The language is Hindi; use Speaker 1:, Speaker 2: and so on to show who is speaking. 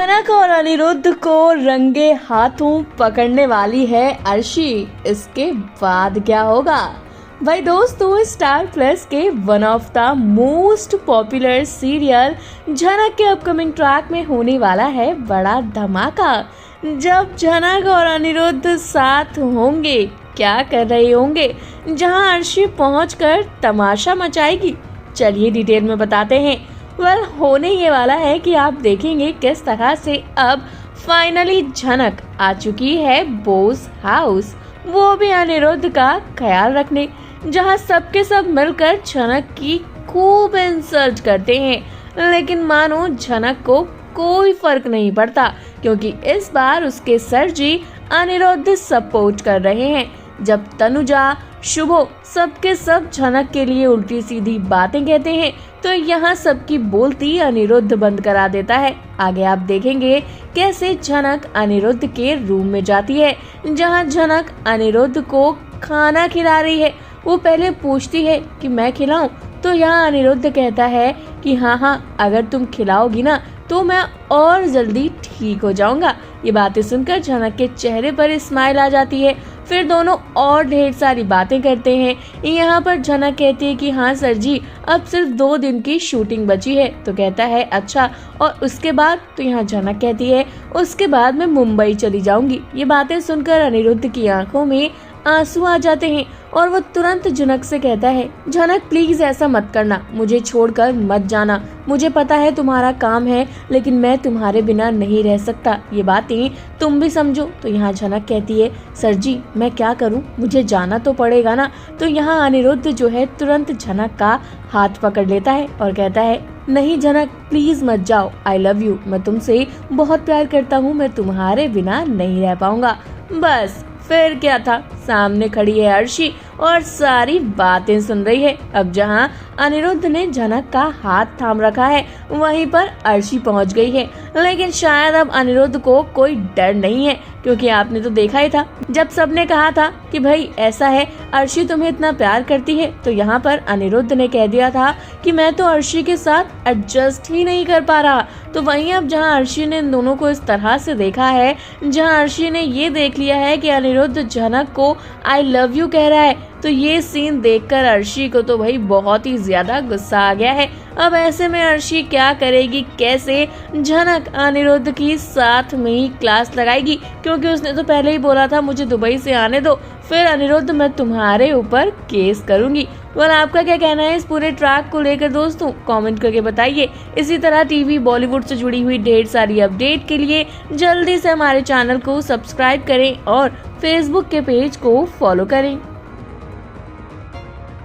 Speaker 1: जनक और अनिरुद्ध को रंगे हाथों पकड़ने वाली है अर्शी। इसके बाद क्या होगा? भाई दोस्तों, स्टार प्लस के one of the most popular serial Janak के अपकमिंग ट्रैक में होने वाला है बड़ा धमाका। जब जनक और अनिरुद्ध साथ होंगे, क्या कर रहे होंगे, जहां अर्शी पहुंचकर तमाशा मचाएगी, चलिए डिटेल में बताते हैं। होने ये वाला है कि आप देखेंगे किस तरह से अब फाइनली झनक आ चुकी है बोस हाउस, वो भी अनिरुद्ध का ख्याल रखने, जहां सबके सब मिलकर झनक की खूब इंसल्ट करते हैं। लेकिन मानो झनक को कोई फर्क नहीं पड़ता, क्योंकि इस बार उसके सर जी अनिरुद्ध सपोर्ट कर रहे हैं। जब तनुजा, शुभो सबके सब झनक के लिए उल्टी सीधी बातें कहते हैं, तो यहाँ सबकी बोलती अनिरुद्ध बंद करा देता है। आगे आप देखेंगे कैसे झनक अनिरुद्ध के रूम में जाती है, जहाँ झनक अनिरुद्ध को खाना खिला रही है। वो पहले पूछती है कि मैं खिलाऊं, तो यहाँ अनिरुद्ध कहता है कि हाँ, अगर तुम खिलाओगी ना तो मैं और जल्दी ठीक हो जाऊंगा। ये बातें सुनकर झनक के चेहरे पर स्माइल आ जाती है। फिर दोनों और ढेर सारी बातें करते हैं। यहाँ पर झनक कहती है कि हाँ सर जी, अब सिर्फ 2 दिन की शूटिंग बची है। तो कहता है अच्छा, और उसके बाद? तो यहाँ झनक कहती है उसके बाद मैं मुंबई चली जाऊंगी। ये बातें सुनकर अनिरुद्ध की आंखों में आंसू आ जाते हैं और वो तुरंत झनक से कहता है, झनक प्लीज ऐसा मत करना, मुझे छोड़कर मत जाना। मुझे पता है तुम्हारा काम है, लेकिन मैं तुम्हारे बिना नहीं रह सकता। ये बातें तुम भी समझो। तो यहाँ झनक कहती है सर जी, मैं क्या करूँ, मुझे जाना तो पड़ेगा ना। तो यहाँ अनिरुद्ध जो है तुरंत झनक का हाथ पकड़ लेता है और कहता है नहीं झनक, प्लीज मत जाओ, आई लव यू, मैं तुमसे बहुत प्यार करता हूँ, मैं तुम्हारे बिना नहीं रह पाऊंगा। बस फिर क्या था, सामने खड़ी है अर्शी और सारी बातें सुन रही है। अब जहां अनिरुद्ध ने झनक का हाथ थाम रखा है, वहीं पर अर्शी पहुंच गई है। लेकिन शायद अब अनिरुद्ध को कोई डर नहीं है, क्योंकि आपने तो देखा ही था जब सबने कहा था कि भाई ऐसा है, अर्शी तुम्हें इतना प्यार करती है, तो यहाँ पर अनिरुद्ध ने कह दिया था कि मैं तो अर्शी के साथ एडजस्ट ही नहीं कर पा रहा। तो वहीं अब जहाँ अर्शी ने इन दोनों को इस तरह से देखा है, जहाँ अर्शी ने ये देख लिया है कि अनिरुद्ध झनक को आई लव यू कह रहा है, तो ये सीन देखकर अर्शी को तो भाई बहुत ही ज्यादा गुस्सा आ गया है। अब ऐसे में अर्शी क्या करेगी, कैसे झनक अनिरुद्ध की साथ में ही क्लास लगाएगी, क्योंकि उसने तो पहले ही बोला था मुझे दुबई से आने दो, फिर अनिरुद्ध मैं तुम्हारे ऊपर केस करूंगी। आपका क्या कहना है इस पूरे ट्रैक को लेकर दोस्तों, कमेंट करके बताइए। इसी तरह टीवी बॉलीवुड से जुड़ी हुई ढेर सारी अपडेट के लिए जल्दी से हमारे चैनल को सब्सक्राइब करें और फेसबुक के पेज को फॉलो करें।